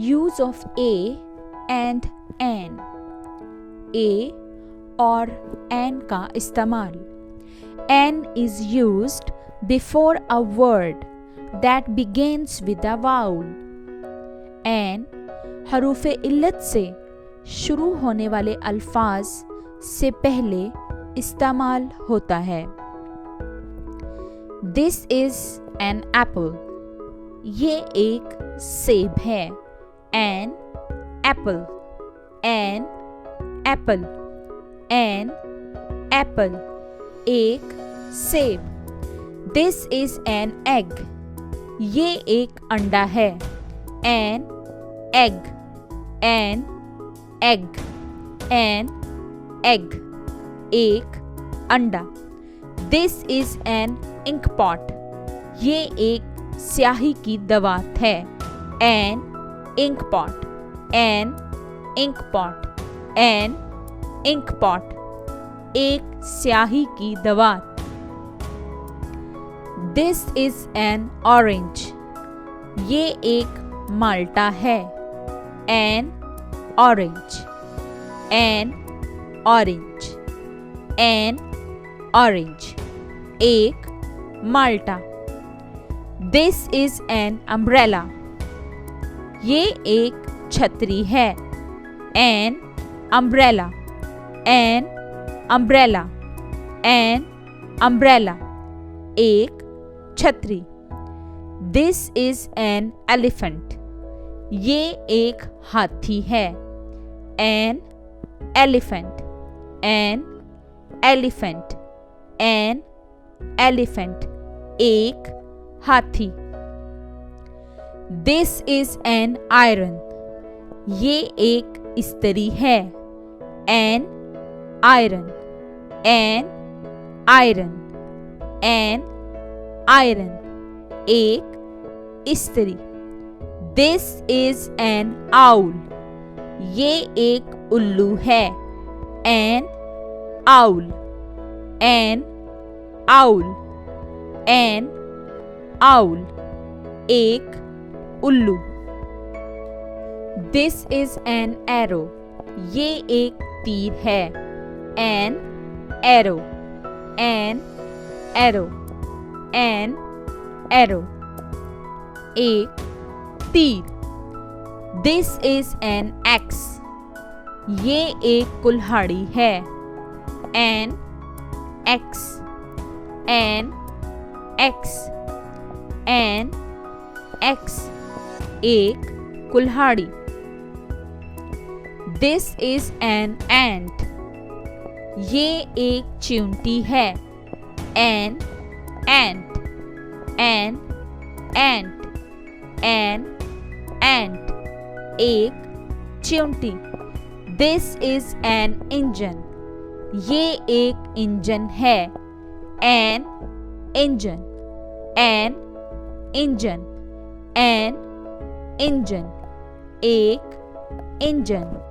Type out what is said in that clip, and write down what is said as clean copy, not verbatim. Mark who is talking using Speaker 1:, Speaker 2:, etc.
Speaker 1: Use of a and an. A और an का इस्तेमाल। An is used before a word that begins with a vowel. An हरूफ इल्लत से शुरू होने वाले अल्फाज से पहले इस्तेमाल होता है। This is an apple. ये एक सेब है। An apple, an apple, an apple, एक सेब। This is an egg. ये एक अंडा है। An egg, an egg, an egg, एक अंडा। This is an ink pot. ये एक स्याही की दवात है। An ink pot, an ink pot, an ink pot, एक स्याही की दवात। This is an orange. ये एक माल्टा है। An orange, an orange, an orange, एक माल्टा। This is an umbrella. ये एक छतरी है। An umbrella, an umbrella, an umbrella, एक छतरी। This is an elephant. ये एक हाथी है। An elephant, an elephant, an elephant, एक हाथी। This is an iron. ये एक इस्त्री है। An iron, an iron, an iron, एक इस्त्री। This is an owl. ये एक उल्लू है। An owl, an owl, an owl, एक उल्लू। This is an arrow. ये एक तीर है। An arrow, an arrow, an arrow, एक तीर। This is an axe. ये एक कुल्हाड़ी है। An axe, an axe, an axe, एक कुल्हाड़ी। This is an ant. ये एक चींटी है। An ant, an ant, an ant, एक चींटी। This is an engine. ये एक इंजन है। An engine, an engine, an engine, एक इंजन।